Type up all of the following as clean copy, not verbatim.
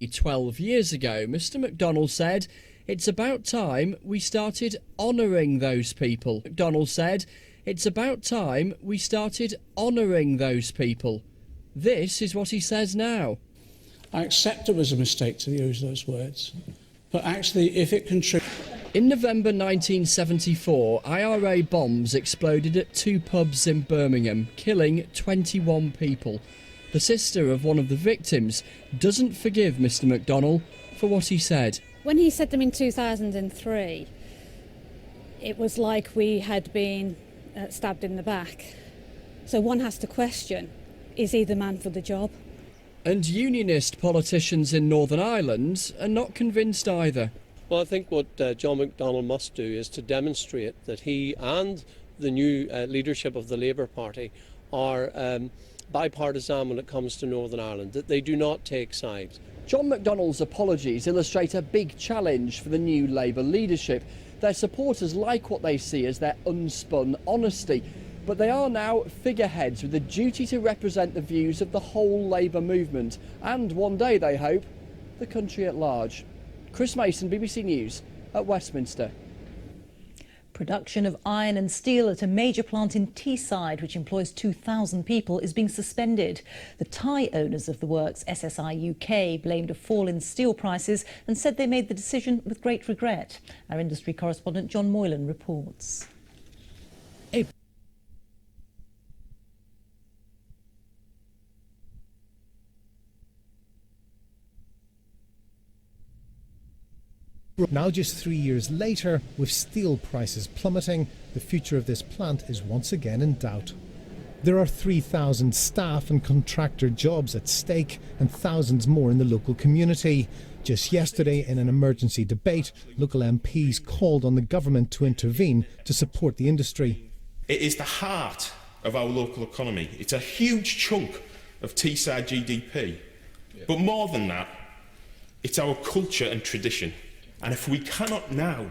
12 years ago, Mr. McDonnell said, "It's about time we started honouring those people." McDonnell said, "It's about time we started honouring those people." This is what he says now. I accept it was a mistake to use those words, but actually, if it contributes... In November 1974, IRA bombs exploded at two pubs in Birmingham, killing 21 people. The sister of one of the victims doesn't forgive Mr. McDonnell for what he said. When he said them in 2003, it was like we had been stabbed in the back. So one has to question, is he the man for the job? And unionist politicians in Northern Ireland are not convinced either. Well, I think what John McDonnell must do is to demonstrate that he and the new leadership of the Labour Party are bipartisan when it comes to Northern Ireland, that they do not take sides. John McDonnell's apologies illustrate a big challenge for the new Labour leadership. Their supporters like what they see as their unspun honesty, but they are now figureheads with a duty to represent the views of the whole Labour movement and one day, they hope, the country at large. Chris Mason, BBC News at Westminster. Production of iron and steel at a major plant in Teesside, which employs 2,000 people, is being suspended. The Thai owners of the works, SSI UK, blamed a fall in steel prices and said they made the decision with great regret. Our industry correspondent John Moylan reports. Now, just 3 years later, with steel prices plummeting, the future of this plant is once again in doubt. There are 3,000 staff and contractor jobs at stake and thousands more in the local community. Just yesterday, in an emergency debate, local MPs called on the government to intervene to support the industry. It is the heart of our local economy. It's a huge chunk of Teesside GDP. But more than that, it's our culture and tradition. And if we cannot now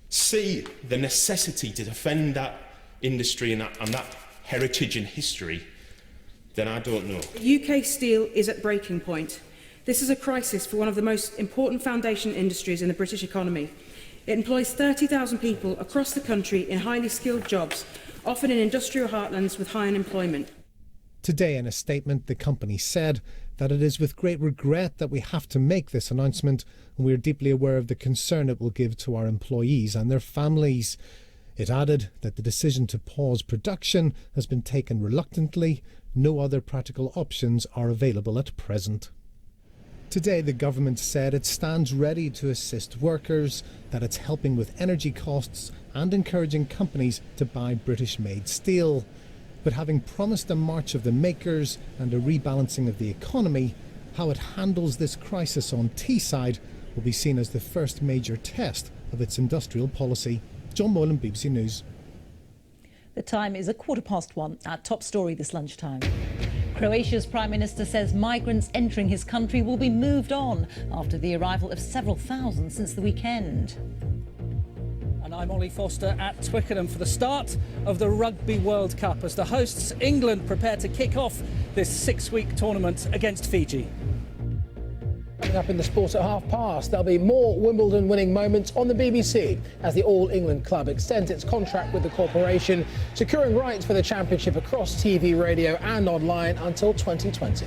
see the necessity to defend that industry and that heritage and history, then I don't know. UK steel is at breaking point. This is a crisis for one of the most important foundation industries in the British economy. It employs 30,000 people across the country in highly skilled jobs, often in industrial heartlands with high unemployment. Today, in a statement, the company said that it is with great regret that we have to make this announcement, and we are deeply aware of the concern it will give to our employees and their families. It added that the decision to pause production has been taken reluctantly. No other practical options are available at present. Today, the government said it stands ready to assist workers, that it's helping with energy costs and encouraging companies to buy British-made steel. But having promised a march of the makers and a rebalancing of the economy, how it handles this crisis on Teesside will be seen as the first major test of its industrial policy. John Moylan, BBC News. The time is 1:15. Our top story this lunchtime. Croatia's Prime Minister says migrants entering his country will be moved on after the arrival of several thousand since the weekend. And I'm Ollie Foster at Twickenham for the start of the Rugby World Cup as the hosts England prepare to kick off this 6-week tournament against Fiji. Coming up in the sport at past, there'll be more Wimbledon winning moments on the BBC as the All England club extends its contract with the corporation, securing rights for the championship across TV, radio and online until 2020.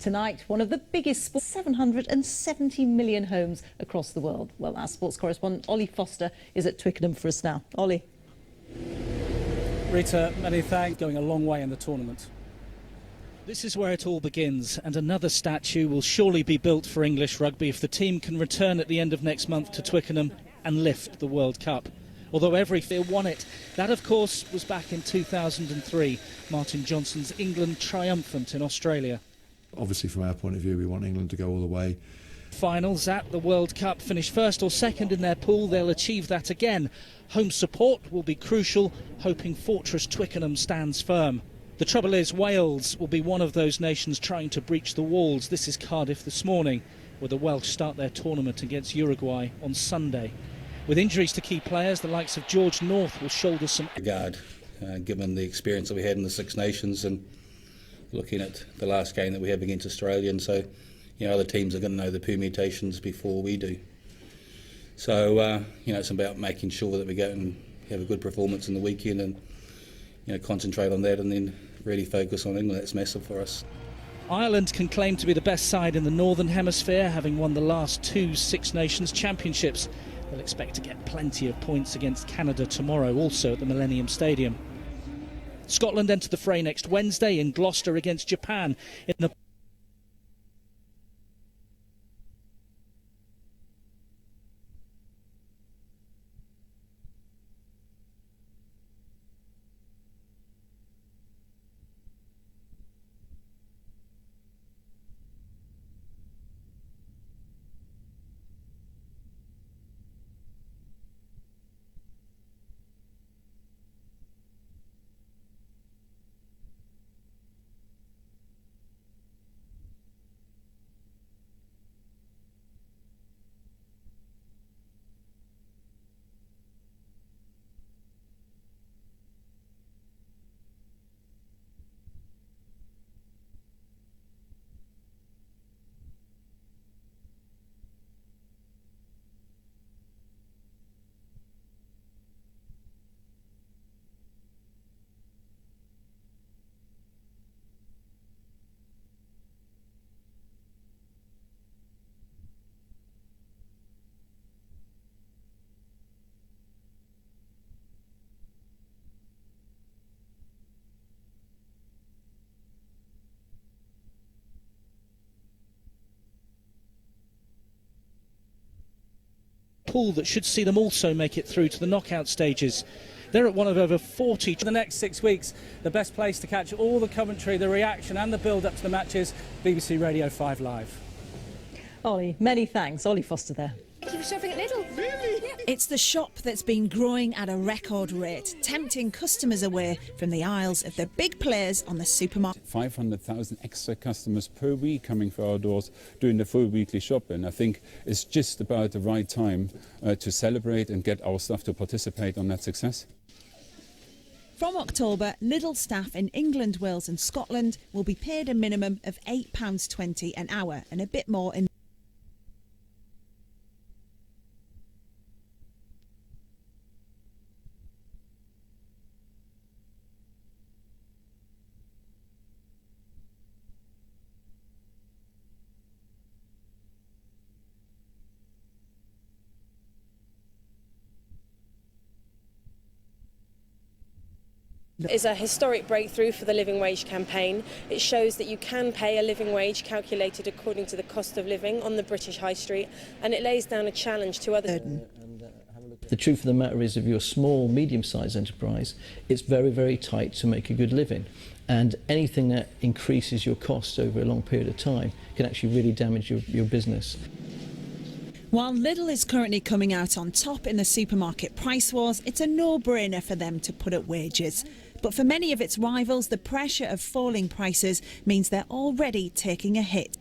tonight. One of the biggest sports, 770 million homes across the world. Well, our sports correspondent Ollie Foster is at Twickenham for us now. Ollie. Rita, many thanks. Going a long way in the tournament. This is where it all begins, and another statue will surely be built for English rugby if the team can return at the end of next month to Twickenham and lift the World Cup. Although every fear won it. That, of course, was back in 2003, Martin Johnson's England triumphant in Australia. Obviously, from our point of view, we want England to go all the way. Finals at the World Cup, finish first or second in their pool, they'll achieve that again. Home support will be crucial, hoping Fortress Twickenham stands firm. The trouble is, Wales will be one of those nations trying to breach the walls. This is Cardiff this morning, where the Welsh start their tournament against Uruguay on Sunday. With injuries to key players, the likes of George North will shoulder some regard, given the experience that we had in the Six Nations and looking at the last game that we have against Australia. And so, other teams are going to know the permutations before we do. So, it's about making sure that we go and have a good performance in the weekend and, concentrate on that and then really focus on England. That's massive for us. Ireland can claim to be the best side in the Northern Hemisphere, having won the last 2 Six Nations championships. They'll expect to get plenty of points against Canada tomorrow, also at the Millennium Stadium. Scotland enter the fray next Wednesday in Gloucester against Japan in the pool that should see them also make it through to the knockout stages. They're at one of over 40. For the next 6 weeks, the best place to catch all the commentary, the reaction and the build-up to the matches, BBC Radio 5 Live. Ollie, many thanks. Ollie Foster there. Thank you for shopping at Lidl. Really? Yeah. It's the shop that's been growing at a record rate, tempting customers away from the aisles of the big players on the supermarket. 500,000 extra customers per week coming through our doors doing the full weekly shop, and I think it's just about the right time to celebrate and get our staff to participate on that success. From October, Lidl staff in England, Wales and Scotland will be paid a minimum of £8.20 an hour and a bit more in is a historic breakthrough for the Living Wage campaign. It shows that you can pay a living wage calculated according to the cost of living on the British High Street, and it lays down a challenge to others. The truth of the matter is, if you're a small, medium-sized enterprise, it's very, very tight to make a good living. And anything that increases your costs over a long period of time can actually really damage your business. While Lidl is currently coming out on top in the supermarket price wars, it's a no-brainer for them to put up wages. But for many of its rivals, the pressure of falling prices means they're already taking a hit.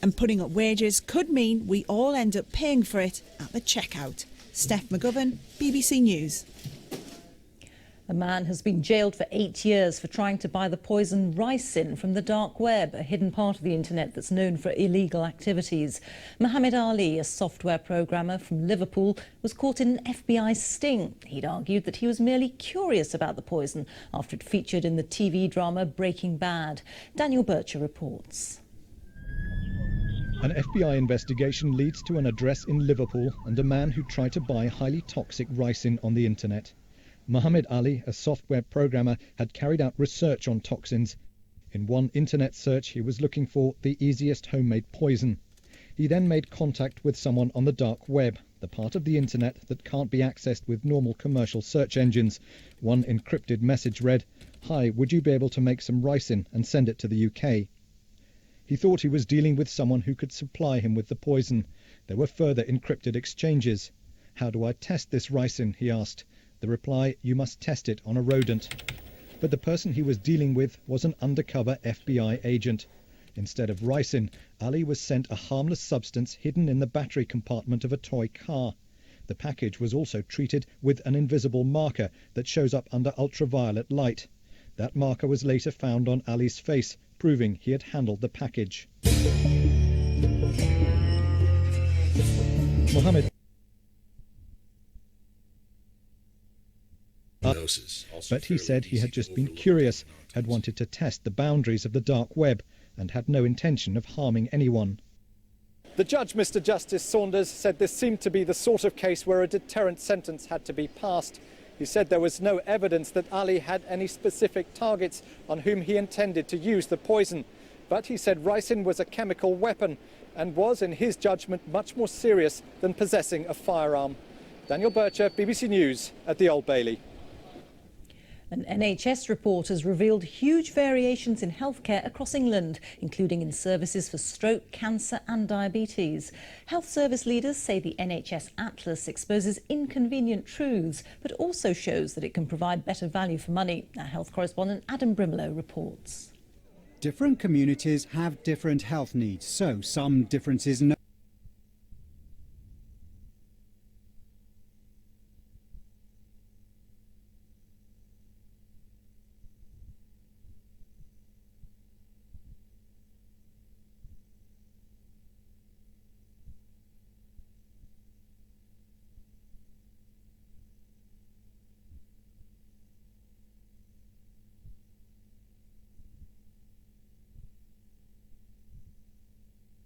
And putting up wages could mean we all end up paying for it at the checkout. Steph McGovern, BBC News. A man has been jailed for 8 years for trying to buy the poison ricin from the dark web, a hidden part of the internet that's known for illegal activities. Mohammed Ali, a software programmer from Liverpool, was caught in an FBI sting. He'd argued that he was merely curious about the poison after it featured in the TV drama Breaking Bad. Daniel Bircher reports. An FBI investigation leads to an address in Liverpool and a man who tried to buy highly toxic ricin on the internet. Mohammed Ali, a software programmer, had carried out research on toxins. In one internet search, he was looking for the easiest homemade poison. He then made contact with someone on the dark web, the part of the internet that can't be accessed with normal commercial search engines. One encrypted message read, "Hi, would you be able to make some ricin and send it to the UK?" He thought he was dealing with someone who could supply him with the poison. There were further encrypted exchanges. "How do I test this ricin?" he asked. The reply, "You must test it on a rodent." But the person he was dealing with was an undercover FBI agent. Instead of ricin, Ali was sent a harmless substance hidden in the battery compartment of a toy car. The package was also treated with an invisible marker that shows up under ultraviolet light. That marker was later found on Ali's face, proving he had handled the package. Mohammed. But he said he had just been curious, had wanted to test the boundaries of the dark web, and had no intention of harming anyone. The judge, Mr. Justice Saunders, said this seemed to be the sort of case where a deterrent sentence had to be passed. He said there was no evidence that Ali had any specific targets on whom he intended to use the poison. But he said ricin was a chemical weapon and was, in his judgment, much more serious than possessing a firearm. Daniel Bircher, BBC News at the Old Bailey. An NHS report has revealed huge variations in healthcare across England, including in services for stroke, cancer and diabetes. Health service leaders say the NHS Atlas exposes inconvenient truths, but also shows that it can provide better value for money. Our health correspondent Adam Brimelow reports. Different communities have different health needs, so some differences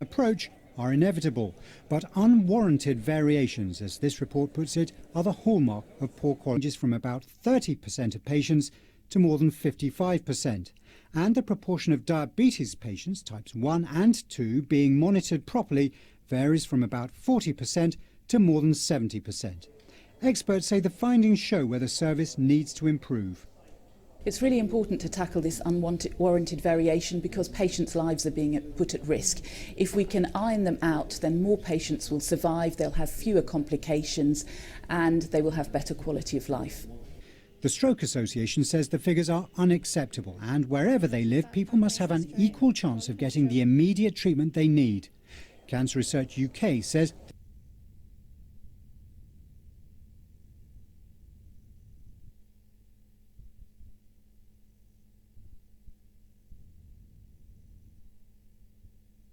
approach are inevitable, but unwarranted variations, as this report puts it, are the hallmark of poor quality, from about 30% of patients to more than 55%. And the proportion of diabetes patients, types 1 and 2, being monitored properly varies from about 40% to more than 70%. Experts say the findings show where the service needs to improve. It's really important to tackle this unwarranted variation because patients' lives are being put at risk. If we can iron them out, then more patients will survive, they'll have fewer complications and they will have better quality of life. The Stroke Association says the figures are unacceptable and wherever they live, people must have an equal chance of getting the immediate treatment they need. Cancer Research UK says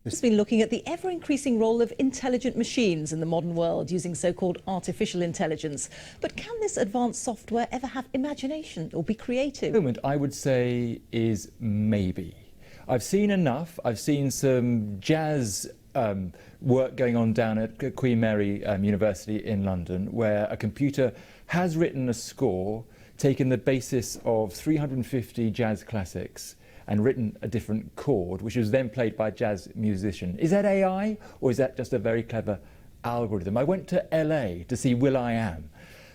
It's been looking at the ever-increasing role of intelligent machines in the modern world using so-called artificial intelligence. But can this advanced software ever have imagination or be creative? The moment I would say is maybe. I've seen enough. I've seen some jazz work going on down at Queen Mary University in London, where a computer has written a score, taken the basis of 350 jazz classics, and written a different chord, which was then played by a jazz musician. Is that AI, or is that just a very clever algorithm? I went to LA to see will.i.am,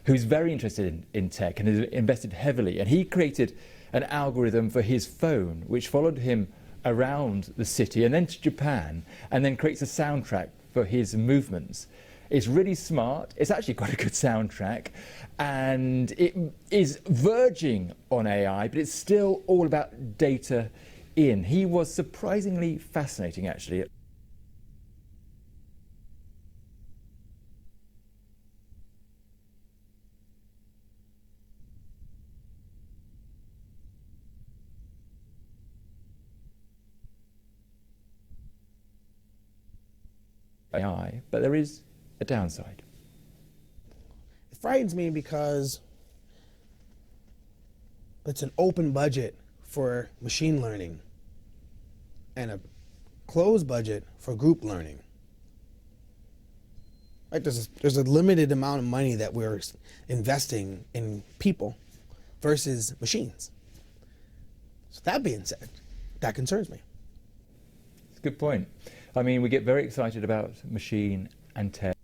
who's very interested in tech and has invested heavily, and he created an algorithm for his phone, which followed him around the city and then to Japan, and then creates a soundtrack for his movements. It's really smart. It's actually quite a good soundtrack, and it is verging on AI, but it's still all about data in. He was surprisingly fascinating, actually. AI, but there is a downside. It frightens me because it's an open budget for machine learning and a closed budget for group learning. Right? There's a limited amount of money that we're investing in people versus machines. So that being said, that concerns me. It's a good point. I mean, we get very excited about machine and tech.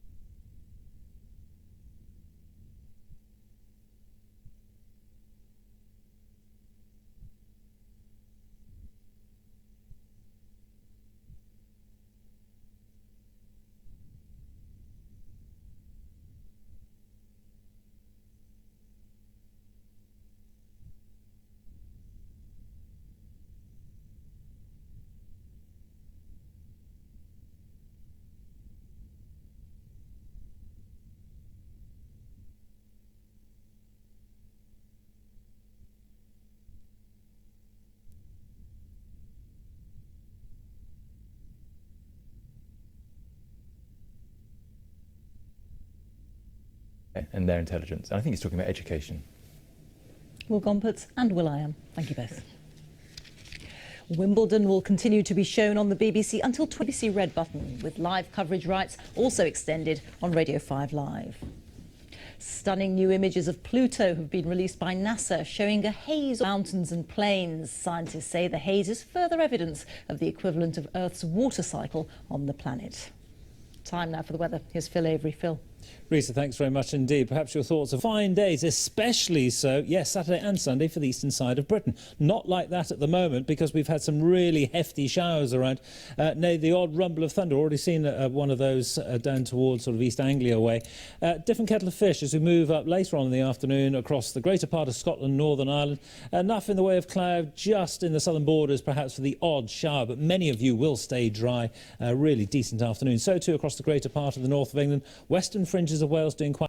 And their intelligence. And I think he's talking about education. Will Gompertz and will.i.am. Thank you both. Wimbledon will continue to be shown on the BBC until BBC Red Button, with live coverage rights also extended on Radio 5 Live. Stunning new images of Pluto have been released by NASA, showing a haze of mountains and plains. Scientists say the haze is further evidence of the equivalent of Earth's water cycle on the planet. Time now for the weather. Here's Phil Avery. Phil. Rita, thanks very much indeed. Perhaps your thoughts of fine days, especially so, yes, Saturday and Sunday for the eastern side of Britain. Not like that at the moment because we've had some really hefty showers around. Nay, the odd rumble of thunder. Already seen one of those down towards sort of East Anglia way. Different kettle of fish as we move up later on in the afternoon across the greater part of Scotland, Northern Ireland. Enough in the way of cloud just in the southern borders perhaps for the odd shower, but many of you will stay dry. Really decent afternoon. So too across the greater part of the north of England. Western fringes of Wales doing quite